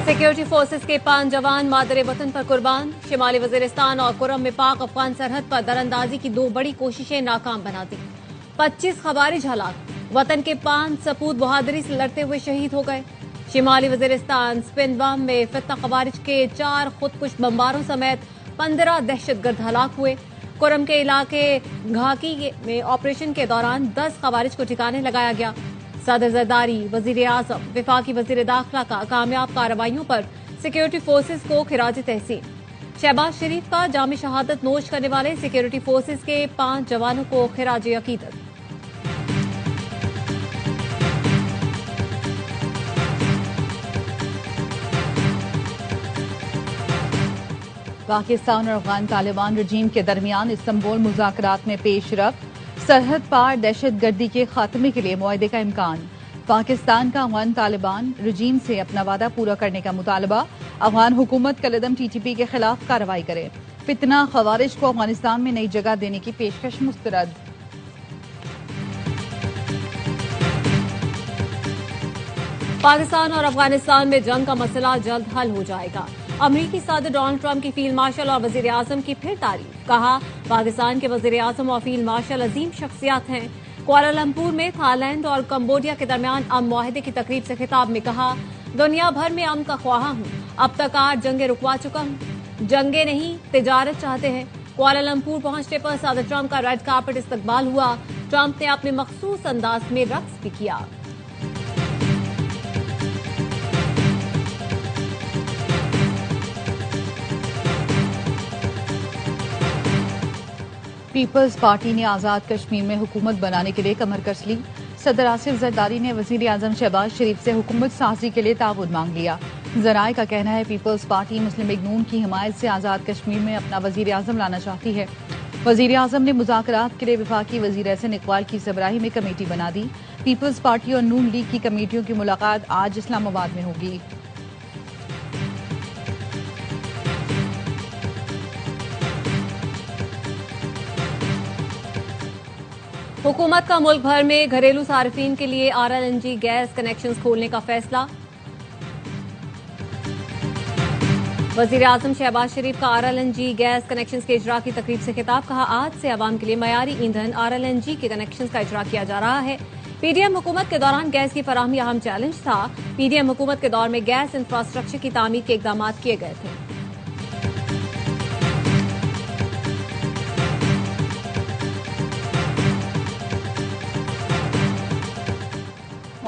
Security forces के 5 जवान मादरे वतन पर कुर्बान। शिमाली वजीरिस्तान और कुरम में पाक अफगान सरहद पर दरअंदाजी की 2 बड़ी कोशिशें नाकाम बना दी। 25 खवारिज हलाक। वतन के 5 सपूत बहादुरी से लड़ते हुए शहीद हो गए। शिमाली वजीरिस्तान स्पिन बम में फितना खवारिज के 4 खुदकुश बमबारों समेत 15 दहशतगर्द हलाक हुए। कुरम के इलाके घाकी में ऑपरेशन के दौरान 10 खवारिज को ठिकाने लगाया गया। सदर जरदारी, वजीर आजम, विफाकी वजीर दाखिला का कामयाब कार्रवाइयों पर सिक्योरिटी फोर्सेज को खिराज तहसीन। शहबाज शरीफ का जाम शहादत नोश करने वाले सिक्योरिटी फोर्सेज के 5 जवानों को खिराज अकीदत। पाकिस्तान और अफगान तालिबान रजीम के दरमियान इस्तांबुल मुज़ाकरात में पेशरफ। सरहद पार दहशतगर्दी के खात्मे के लिए मुआहदे का इम्कान। पाकिस्तान का अफगान तालिबान रजीम से अपना वादा पूरा करने का मुतालबा। अफगान हुकूमत कलदम TTP के खिलाफ कार्रवाई करे। फितना खवारिज को अफगानिस्तान में नई जगह देने की पेशकश मुस्तरद। पाकिस्तान और अफगानिस्तान में जंग का मसला जल्द हल हो जाएगा। अमरीकी सदर डोनाल्ड ट्रंप की फील्ड मार्शल और वजीर आजम की फिर तारीफ। कहा, पाकिस्तान के वजीर आजम और फील्ड मार्शल अजीम शख्सियात हैं। कुआलालंपुर में थाईलैंड और कंबोडिया के दरमियान अमन मुआहदे की तकरीब से खिताब में कहा, दुनिया भर में अमन का ख्वाहा हूं। अब तक 8 जंगें रुकवा चुका हूं। जंगे नहीं, तिजारत चाहते हैं। कुआलालंपुर पहुंचने पर सदर ट्रंप का रेड कार्पेट इस्तकबाल हुआ। ट्रंप ने अपने मखसूस अंदाज में रक्स भी किया। पीपल्स पार्टी ने आजाद कश्मीर में हुकूमत बनाने के लिए कमर कस ली। सदर आसिफ जरदारी ने वजीर आजम शहबाज शरीफ से हुकूमत साजी के लिए ताउन मांग लिया। जराए का कहना है, पीपल्स पार्टी मुस्लिम लीग नून की हिमायत से आजाद कश्मीर में अपना वजीर आजम लाना चाहती है। वजीर आजम ने मुज़ाकरात के लिए विफाकी वजीर एहसन इकबाल की सरबराही में कमेटी बना दी। पीपल्स पार्टी और नून लीग की कमेटियों की मुलाकात आज इस्लामाबाद में होगी। हुकूमत का मुल्क भर में घरेलू सार्फिन के लिए RLNG गैस कनेक्शंस खोलने का फैसला। वजीर आजम शहबाज शरीफ का RLNG गैस कनेक्शंस के इजरा की तकरीब से खिताब। कहा, आज से अवाम के लिए मयारी ईंधन RLNG के कनेक्शंस का इजरा किया जा रहा है। PDM हुकूमत के दौरान गैस की फराहमी अहम चैलेंज था। PDM हुकूमत के दौर में गैस इंफ्रास्ट्रक्चर की तामीर के इकदाम किए गए थे।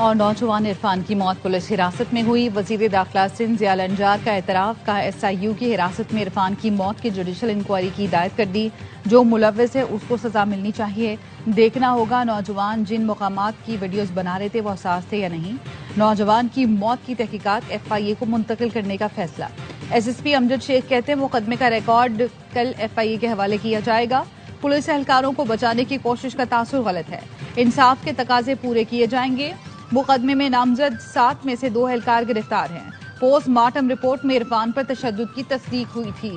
और नौजवान इरफान की मौत पुलिस हिरासत में हुई। वजीर दाखिला सिंध ज़िया अंजार का एतराफ। कहा, SIU की हिरासत में इरफान की मौत की जुडिशल इंक्वायरी की हिदायत कर दी। जो मुलव्विस है उसको सजा मिलनी चाहिए। देखना होगा नौजवान जिन मुकामात की वीडियोस बना रहे थे वो साज थे या नहीं। नौजवान की मौत की तहकीकात FIA को मुंतकिल करने का फैसला। SSP अमजद शेख कहते हैं, मुकदमे का रिकॉर्ड कल FIA के हवाले किया जाएगा। पुलिस एहलकारों को बचाने की कोशिश का तासुर गलत है। इंसाफ के तकाजे पूरे किए जाएंगे। मुकदमे में नामजद 7 में से 2 एहलकार गिरफ्तार हैं। पोस्टमार्टम रिपोर्ट में इरफान पर तशद्दुद की तस्दीक हुई थी।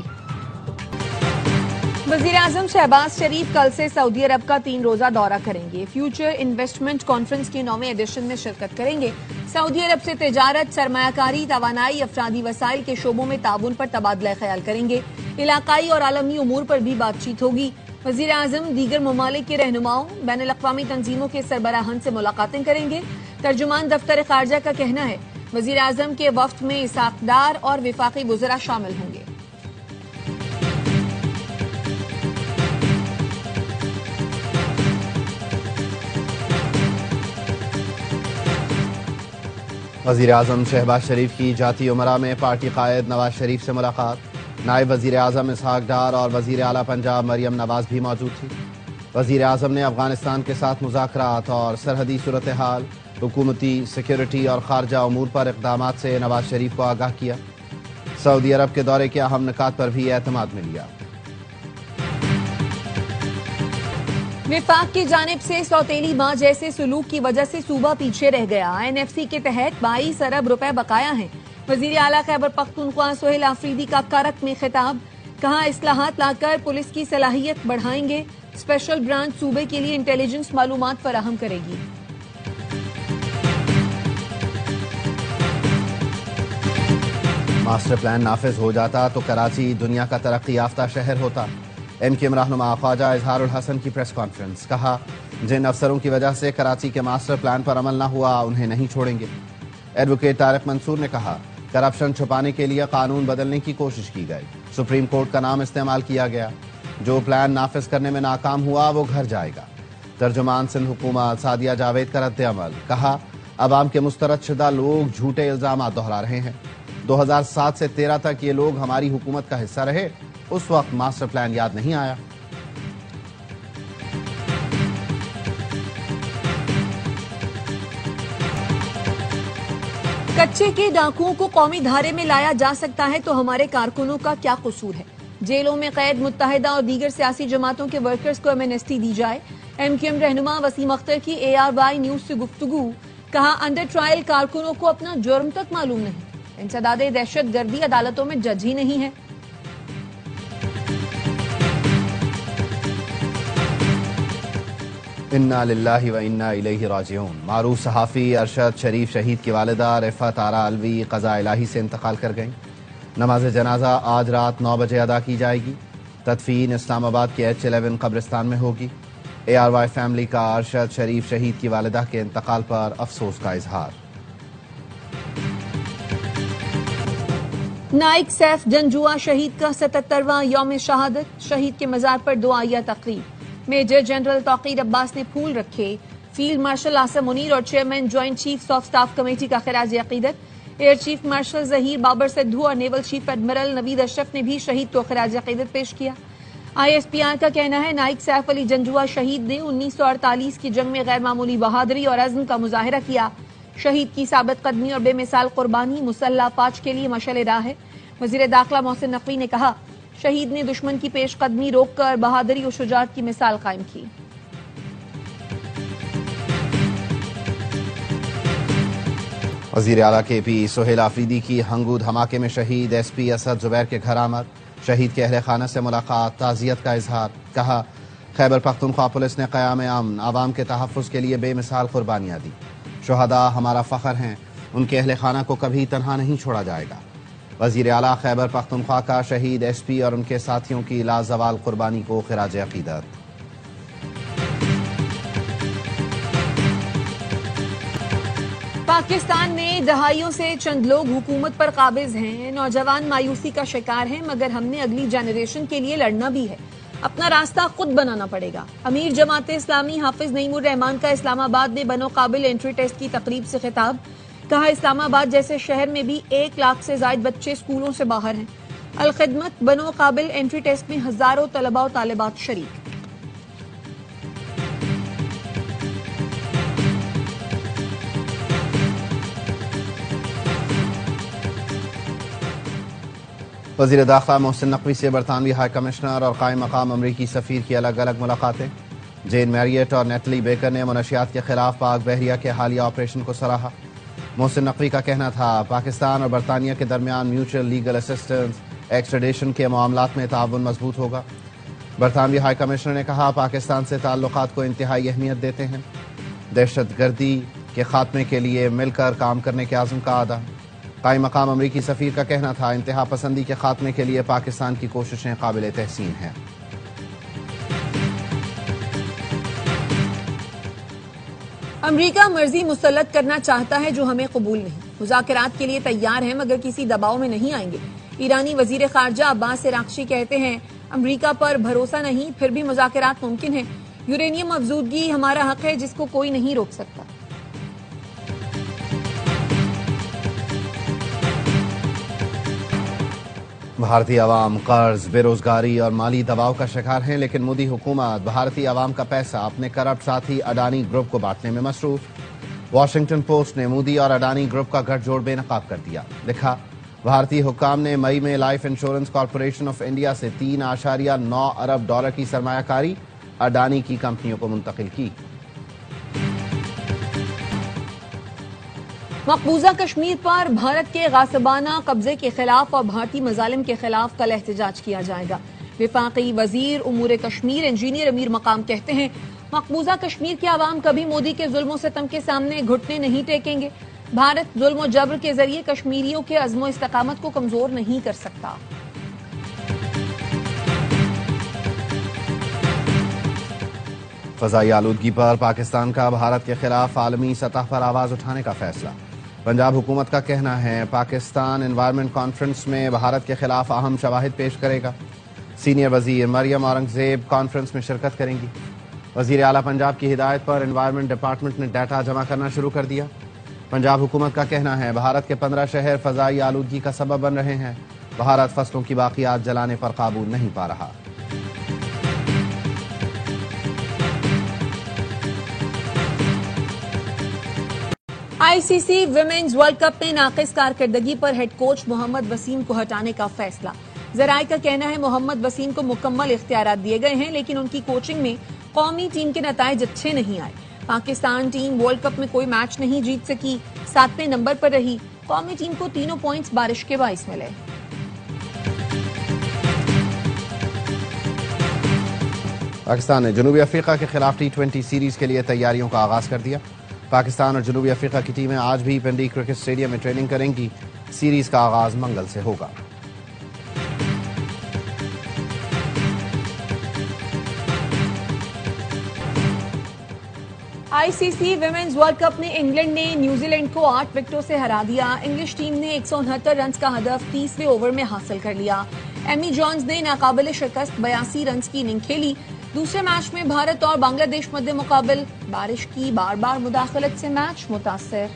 वजीर आजम शहबाज शरीफ कल से सऊदी अरब का 3 रोजा दौरा करेंगे। फ्यूचर इन्वेस्टमेंट कॉन्फ्रेंस के 9वें एडिशन में शिरकत करेंगे। सऊदी अरब से तिजारत, सरमायाकारी, तवानाई, अफरादी वसाइल के शोबों में ताउन पर तबादला ख्याल करेंगे। इलाकाई और आलमी उमूर पर भी बातचीत होगी। वजीर आजम दीगर ममालिक के रहनुमाओं, बैनुल अक़वामी तंजीमों के सरबराहान से मुलाकातें करेंगे। तर्जुमान दफ्तर खारजा का कहना है, वजीर आजम के वफ्द में इसाक़दार और विफाकी वज़रा शामिल होंगे। वजीर आजम शहबाज शरीफ की जाती उमरा में पार्टी कायद नवाज शरीफ से मुलाकात। नायब वजीर आजम इसहाक डार और वजीर आला पंजाब मरियम नवाज भी मौजूद थी। वजीर आजम ने अफगानिस्तान के साथ मुज़ाकरात और सरहदी सूरत हाल, हुकूमती, सिक्योरिटी और खारजा उमूर पर इक़दामात से नवाज शरीफ को आगाह किया। सऊदी अरब के दौरे के अहम निकात पर भी एतमाद मिल गया। विफाक की जानिब से सौतेली मां जैसे सुलूक की वजह से सूबा पीछे रह गया। NFC के तहत 22 अरब रुपए बकाया हैं। वजीर आला खैबर पख्तूनख्वा सोहेल आफरीदी का कारक में खिताब। कहा, इस्लाहात लाकर पुलिस की सलाहियत बढ़ाएंगे। स्पेशल ब्रांच सूबे के लिए इंटेलिजेंस मालूमात फराहम करेगी। मास्टर प्लान नाफिज हो जाता तो कराची दुनिया का तरक्की याफ्ता शहर होता। MQM रहनुमा ख्वाजा इजहारुल हसन की प्रेस कॉन्फ्रेंस, कहा जिन अफसरों की वजह से कराची के मास्टर प्लान पर अमल न हुआ उन्हें नहीं छोड़ेंगे। एडवोकेट तारिक मंसूर ने कहा करप्शन छुपाने के लिए कानून बदलने की कोशिश की गई, सुप्रीम कोर्ट का नाम इस्तेमाल किया गया, जो प्लान नाफिज करने में नाकाम हुआ वो घर जाएगा। तर्जुमान सिंध हुकूमत सादिया जावेद का रद्द अमल, कहा अवाम के मुस्तरद शुदा लोग झूठे इल्जाम दोहरा रहे हैं। 2007 से 13 तक ये लोग हमारी हुकूमत का हिस्सा रहे, उस वक्त मास्टर प्लान याद नहीं आया। कच्चे के डाकुओं को कौमी धारे में लाया जा सकता है तो हमारे कारकुनों का क्या कसूर है। जेलों में कैद मुत्तहिदा और दीगर सियासी जमातों के वर्कर्स को एमनेस्टी दी जाए। MQM रहनुमा वसीम अख्तर की ARY न्यूज से गुफ्तगू, कहा अंडर ट्रायल कारकुनों को अपना जुर्म तक मालूम नहीं। इंसदादे दहशत गर्दी अदालतों में जज ही नहीं है। इन्ना लिल्लाहि व इन्ना इलैहि राजिऊन। मारूफ सहाफ़ी अरशद शरीफ शहीद की वालिदा रिफ़त आरा अलवी क़ज़ा इलाही से इंतकाल कर गईं। नमाज जनाजा आज रात 9 बजे अदा की जाएगी। तदफीन इस्लामाबाद के H11 कब्रिस्तान में होगी। ARY फैमिली का अरशद शरीफ शहीद की वालिदा के इंतकाल पर अफसोस का इजहार। नाइक सैफ जंजुआ शहीद का 77वां यौम शहादत, शहीद के मजार पर दुआया तकरीब। मेजर जनरल तौकीर अब्बास ने फूल रखे। फील्ड मार्शल आसम मुनीर और chairman joint chiefs of staff committee का खिराज अकीदत। Air chief marshal Zaheer Babar Sidhu और naval chief admiral Naveed Ashraf ने भी शहीद को खिराज अकीदत पेश किया। ISPR का कहना है नाइक सैफ अली जंजुआ शहीद ने 1948 की जंग में गैर मामूली बहादुरी और अज़्म का मुजाहिरा किया। शहीद की साबित कदमी और बेमिसाल कुर्बानी मुसल्लह फाज के लिए मशअल राह है। वजीर दाखिला मोहसिन नकवी ने कहा शहीद ने दुश्मन की पेश कदमी रोककर बहादुरी और शुजाअत की मिसाल कायम की। वजीर आला KP सोहेल आफरीदी की हंगू धमाके में शहीद SP असद जुबैर के घर आमद। शहीद के अहले खाना से मुलाकात, ताज़ियत का इजहार, कहा खैबर पख्तूनख्वा पुलिस ने क़याम अमन आवाम के तहफ़्फ़ुज़ के लिए बेमिसाल कुर्बानियाँ दी। शुहदा हमारा फ़ख्र हैं, उनके अहले खाना को कभी तनहा नहीं छोड़ा जाएगा। वज़ीर आला खैबर पख्तूनख्वा का शहीद SP और उनके साथियों की लाजवाल कुर्बानी को खिराज अक़ीदत। पाकिस्तान में दहाइयों से चंद लोग हुकूमत पर काबिज हैं। नौजवान मायूसी का शिकार हैं, मगर हमने अगली जनरेशन के लिए लड़ना भी है। अपना रास्ता खुद बनाना पड़ेगा। अमीर जमात इस्लामी हाफिज नईमुर रहमान का इस्लामाबाद में बनो काबिल एंट्री टेस्ट की तकरीब से खिताब, कहा इस्लामाबाद जैसे शहर में भी 1 लाख से ज्यादा बच्चे स्कूलों से बाहर हैं। अल-खिदमत बनो काबिल एंट्री टेस्ट में हजारों तलबा और तालिबात शरीक। वज़ीर दाखिला मोहसिन नकवी से बरतानवी हाई कमिश्नर और कायम मकाम अमरीकी सफ़ीर की अलग अलग मुलाकातें। जेन मैरियट और नेटली बेकर ने मुनशियात के खिलाफ पाक बहरिया के हालिया ऑपरेशन को सराहा। मोहसिन नकवी का कहना था पाकिस्तान और बरतानिया के दरमियान म्यूचुअल लीगल असिस्टेंस एक्सट्रेडिशन के मामलात में ताउन मजबूत होगा। बरतानवी हाई कमिश्नर ने कहा पाकिस्तान से ताल्लुकात को इंतहाई अहमियत देते हैं। दहशत गर्दी के खात्मे के लिए मिलकर काम करने के आज़म का अदा। कायम मकाम अमरीकी सफ़ीर का कहना था इंतहा पसंदी के खात्मे के लिए पाकिस्तान की कोशिशें काबिल तहसीन हैं। अमरीका मर्जी मुसल्लत करना चाहता है जो हमें कबूल नहीं। मुज़ाकरात के लिए तैयार है मगर किसी दबाव में नहीं आएंगे। ईरानी वजीर खारजा अब्बास इराक्ची कहते हैं अमरीका पर भरोसा नहीं, फिर भी मुज़ाकरात मुमकिन है। यूरेनियम अफजूदगी हमारा हक है जिसको कोई नहीं रोक सकता। भारतीय अवाम कर्ज, बेरोजगारी और माली दबाव का शिकार हैं, लेकिन मोदी हुकूमत भारतीय अवाम का पैसा अपने करप्ट साथी अडानी ग्रुप को बांटने में मसरूफ। वॉशिंगटन पोस्ट ने मोदी और अडानी ग्रुप का गठजोड़ बेनकाब कर दिया। लिखा भारतीय हुक्काम ने मई में life insurance corporation of India से $3.9 अरब की सरमायाकारी अडानी की कंपनियों को मुंतकिल की। मकबूजा कश्मीर पर भारत के गासिबाना कब्जे के खिलाफ और भारतीय मजालिम के खिलाफ कल एहतजाज किया जाएगा। विफाकी वजीर उमूर कश्मीर इंजीनियर अमीर मकाम कहते हैं मकबूजा कश्मीर के अवाम कभी मोदी के जुल्मों सितम के सामने घुटने नहीं टेकेंगे। भारत जुल्म और जबर के जरिए कश्मीरियों के अज़्म इस्तकामत को कमजोर नहीं कर सकता। फजाई आलूदगी पर पाकिस्तान का भारत के खिलाफ आलमी सतह पर आवाज उठाने का फैसला। पंजाब हुकूमत का कहना है पाकिस्तान एनवायरनमेंट कॉन्फ्रेंस में भारत के खिलाफ अहम शवाहिद पेश करेगा। सीनियर वजीर मरियम औरंगजेब कॉन्फ्रेंस में शिरकत करेंगी। वजीर आला पंजाब की हिदायत पर एनवायरनमेंट डिपार्टमेंट ने डाटा जमा करना शुरू कर दिया। पंजाब हुकूमत का कहना है भारत के 15 शहर फजाई आलूदगी का सबब बन रहे हैं। भारत फसलों की बाकियात जलाने पर काबू नहीं पा रहा। आईसीसी विमेन्स वर्ल्ड कप में नाकिस कारकर्दगी पर हेड कोच मोहम्मद वसीम को हटाने का फैसला। जराये का कहना है मोहम्मद वसीम को मुकम्मल इख्तियारात दिए गए हैं, लेकिन उनकी कोचिंग में कौमी टीम के नताइज अच्छे नहीं आए। पाकिस्तान टीम वर्ल्ड कप में कोई मैच नहीं जीत सकी, 7वें नंबर पर रही। कौमी टीम को 3 पॉइंट्स बारिश के बाइस मिले। पाकिस्तान ने जनूबी अफ्रीका के खिलाफ T20 सीरीज के लिए तैयारियों का आगाज कर दिया। पाकिस्तान और जनूबी अफ्रीका की टीमें आज भी पिंडी क्रिकेट स्टेडियम में ट्रेनिंग करेंगी। सीरीज का आगाज मंगल से होगा। आईसीसी विमेन्स वर्ल्ड कप में इंग्लैंड ने न्यूजीलैंड को 8 विकेटों से हरा दिया। इंग्लिश टीम ने 169 रन का हदफ 30वें ओवर में हासिल कर लिया। एमी जॉन्स ने नाकाबिल शिकस्त 82 रन की इनिंग खेली। दूसरे मैच में भारत और बांग्लादेश मध्य मुकाबल। बारिश की बार बार मुदाखलत से मैच मुतासर।